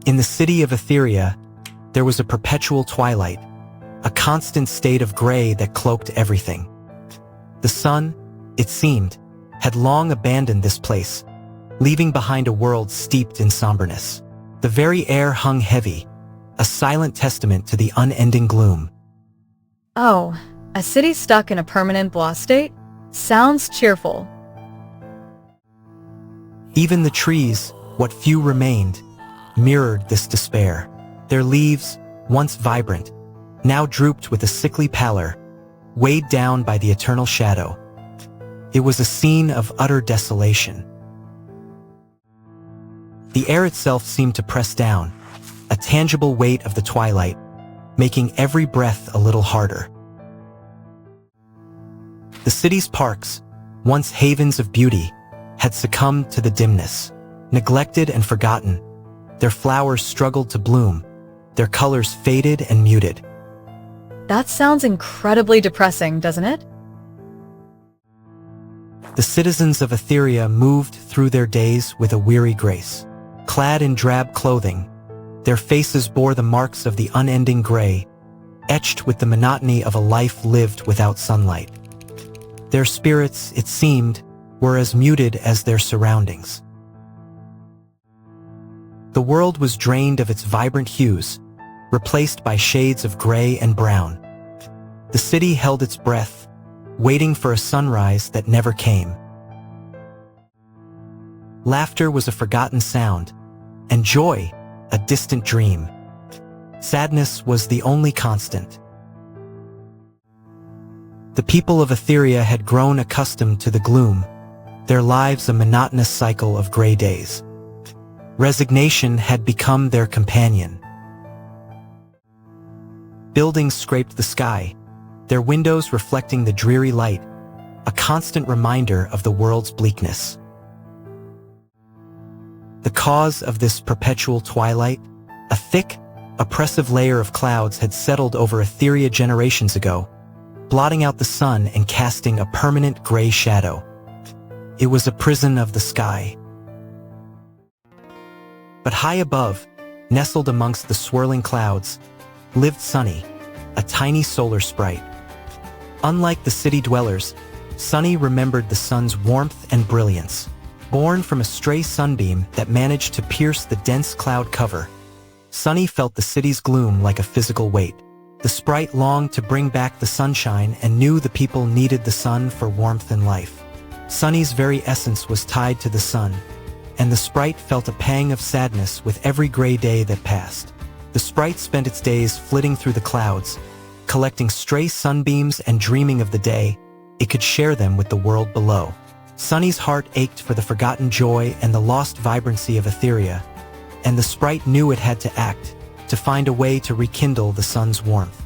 In the city of Etheria, there was a perpetual twilight, a constant state of gray that cloaked everything. The sun, it seemed, had long abandoned this place, leaving behind a world steeped in somberness. The very air hung heavy, a silent testament to the unending gloom. Oh, a city stuck in a permanent blah state? Sounds cheerful. Even the trees, what few remained, mirrored this despair. Their leaves, once vibrant, now drooped with a sickly pallor, weighed down by the eternal shadow. It was a scene of utter desolation. The air itself seemed to press down, a tangible weight of the twilight, making every breath a little harder. The city's parks, once havens of beauty, had succumbed to the dimness. Neglected and forgotten, their flowers struggled to bloom, their colors faded and muted. That sounds incredibly depressing, doesn't it? The citizens of Etheria moved through their days with a weary grace. Clad in drab clothing, their faces bore the marks of the unending gray, etched with the monotony of a life lived without sunlight. Their spirits, it seemed, were as muted as their surroundings. The world was drained of its vibrant hues, replaced by shades of gray and brown. The city held its breath, waiting for a sunrise that never came. Laughter was a forgotten sound, and joy, a distant dream. Sadness was the only constant. The people of Etheria had grown accustomed to the gloom, their lives a monotonous cycle of gray days. Resignation had become their companion. Buildings scraped the sky, their windows reflecting the dreary light, a constant reminder of the world's bleakness. The cause of this perpetual twilight, a thick, oppressive layer of clouds had settled over Etheria generations ago, blotting out the sun and casting a permanent gray shadow. It was a prison of the sky. But high above, nestled amongst the swirling clouds, lived Sunny, a tiny solar sprite. Unlike the city dwellers, Sunny remembered the sun's warmth and brilliance. Born from a stray sunbeam that managed to pierce the dense cloud cover, Sunny felt the city's gloom like a physical weight. The sprite longed to bring back the sunshine and knew the people needed the sun for warmth and life. Sunny's very essence was tied to the sun, and the sprite felt a pang of sadness with every gray day that passed. The sprite spent its days flitting through the clouds, collecting stray sunbeams and dreaming of the day it could share them with the world below. Sunny's heart ached for the forgotten joy and the lost vibrancy of Etheria, and the sprite knew it had to act, to find a way to rekindle the sun's warmth.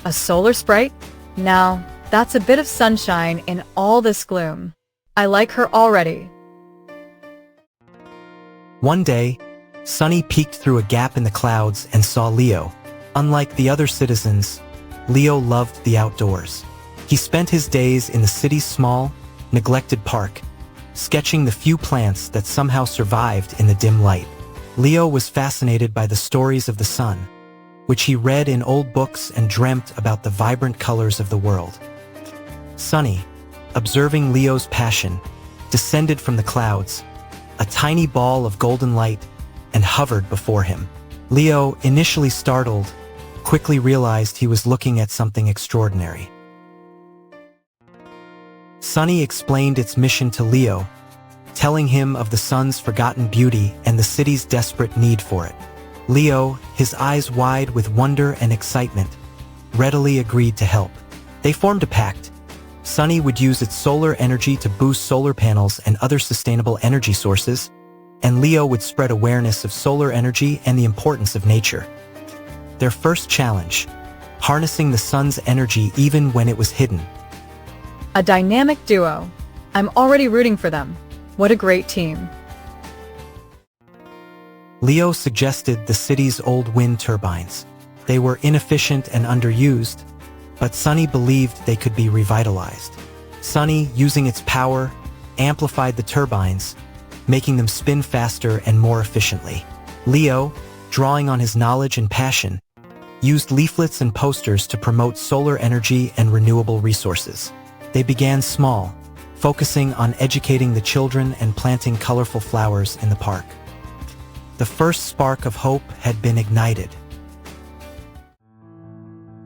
A solar sprite? Now, that's a bit of sunshine in all this gloom. I like her already. One day, Sunny peeked through a gap in the clouds and saw Leo. Unlike the other citizens, Leo loved the outdoors. He spent his days in the city's small, neglected park, sketching the few plants that somehow survived in the dim light. Leo was fascinated by the stories of the sun, which he read in old books and dreamt about the vibrant colors of the world. Sunny, observing Leo's passion, descended from the clouds, a tiny ball of golden light, and hovered before him. Leo, initially startled, quickly realized he was looking at something extraordinary. Sunny explained its mission to Leo, telling him of the sun's forgotten beauty and the city's desperate need for it. Leo, his eyes wide with wonder and excitement, readily agreed to help. They formed a pact. Sunny would use its solar energy to boost solar panels and other sustainable energy sources, and Leo would spread awareness of solar energy and the importance of nature. Their first challenge, harnessing the sun's energy even when it was hidden. A dynamic duo. I'm already rooting for them. What a great team. Leo suggested the city's old wind turbines. They were inefficient and underused, but Sunny believed they could be revitalized. Sunny, using its power, amplified the turbines, making them spin faster and more efficiently. Leo, drawing on his knowledge and passion, used leaflets and posters to promote solar energy and renewable resources. They began small, focusing on educating the children and planting colorful flowers in the park. The first spark of hope had been ignited.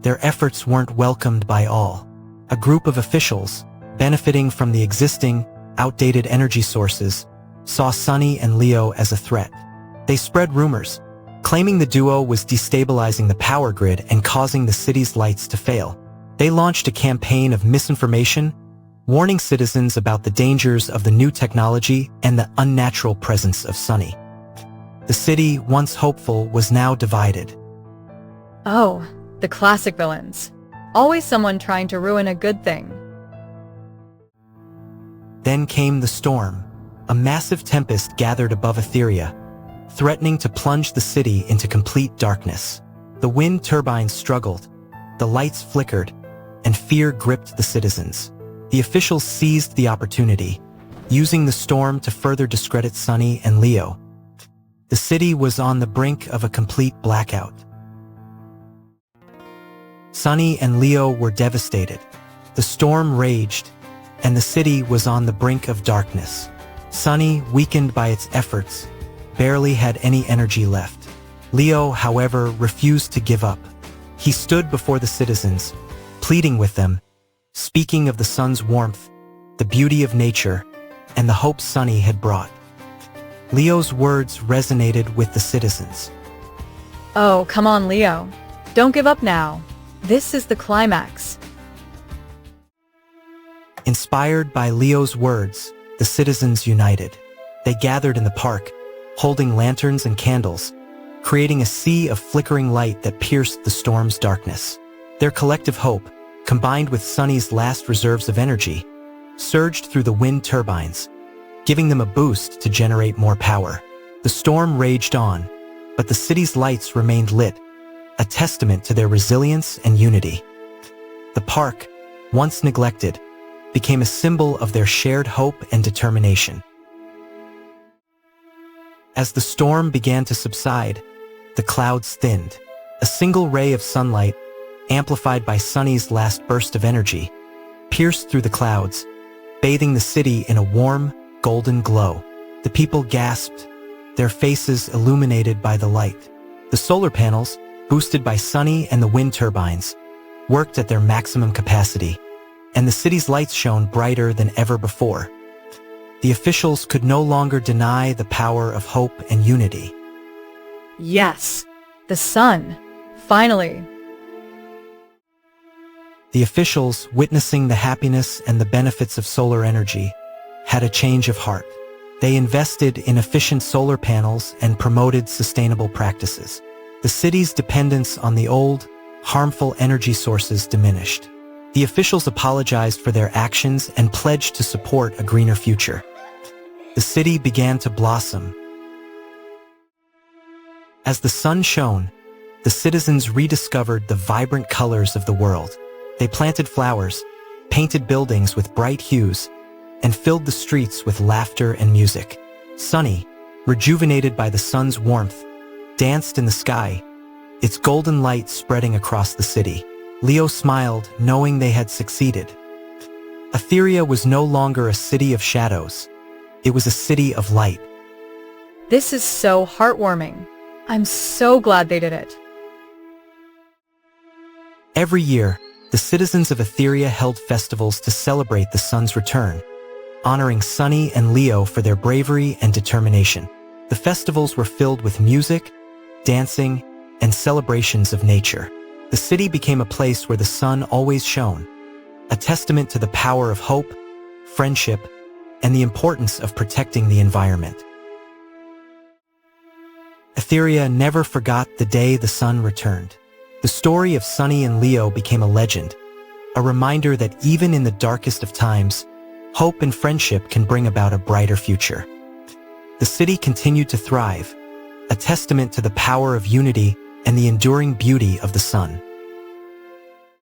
Their efforts weren't welcomed by all. A group of officials, benefiting from the existing, outdated energy sources, saw Sunny and Leo as a threat. They spread rumors, claiming the duo was destabilizing the power grid and causing the city's lights to fail. They launched a campaign of misinformation, warning citizens about the dangers of the new technology and the unnatural presence of Sunny. The city, once hopeful, was now divided. Oh, the classic villains. Always someone trying to ruin a good thing. Then came the storm. A massive tempest gathered above Etheria, threatening to plunge the city into complete darkness. The wind turbines struggled, the lights flickered, and fear gripped the citizens. The officials seized the opportunity, using the storm to further discredit Sunny and Leo. The city was on the brink of a complete blackout. Sunny and Leo were devastated. The storm raged, and the city was on the brink of darkness. Sunny, weakened by its efforts, barely had any energy left. Leo, however, refused to give up. He stood before the citizens, pleading with them, speaking of the sun's warmth, the beauty of nature, and the hope Sunny had brought. Leo's words resonated with the citizens. Oh, come on, Leo. Don't give up now. This is the climax. Inspired by Leo's words, the citizens united. They gathered in the park, holding lanterns and candles, creating a sea of flickering light that pierced the storm's darkness. Their collective hope, combined with Sunny's last reserves of energy, surged through the wind turbines, giving them a boost to generate more power. The storm raged on, but the city's lights remained lit, a testament to their resilience and unity. The park, once neglected, became a symbol of their shared hope and determination. As the storm began to subside, the clouds thinned. A single ray of sunlight, amplified by Sunny's last burst of energy, pierced through the clouds, bathing the city in a warm, golden glow. The people gasped, their faces illuminated by the light. The solar panels, boosted by Sunny and the wind turbines, worked at their maximum capacity, and the city's lights shone brighter than ever before. The officials could no longer deny the power of hope and unity. Yes, the sun. Finally. The officials, witnessing the happiness and the benefits of solar energy, had a change of heart. They invested in efficient solar panels and promoted sustainable practices. The city's dependence on the old, harmful energy sources diminished. The officials apologized for their actions and pledged to support a greener future. The city began to blossom. As the sun shone, the citizens rediscovered the vibrant colors of the world. They planted flowers, painted buildings with bright hues, and filled the streets with laughter and music. Sunny, rejuvenated by the sun's warmth, danced in the sky, its golden light spreading across the city. Leo smiled, knowing they had succeeded. Etheria was no longer a city of shadows. It was a city of light. This is so heartwarming. I'm so glad they did it. Every year, the citizens of Etheria held festivals to celebrate the sun's return, honoring Sunny and Leo for their bravery and determination. The festivals were filled with music, dancing, and celebrations of nature. The city became a place where the sun always shone, a testament to the power of hope, friendship, and the importance of protecting the environment. Etheria never forgot the day the sun returned. The story of Sunny and Leo became a legend, a reminder that even in the darkest of times, hope and friendship can bring about a brighter future. The city continued to thrive, a testament to the power of unity and the enduring beauty of the sun.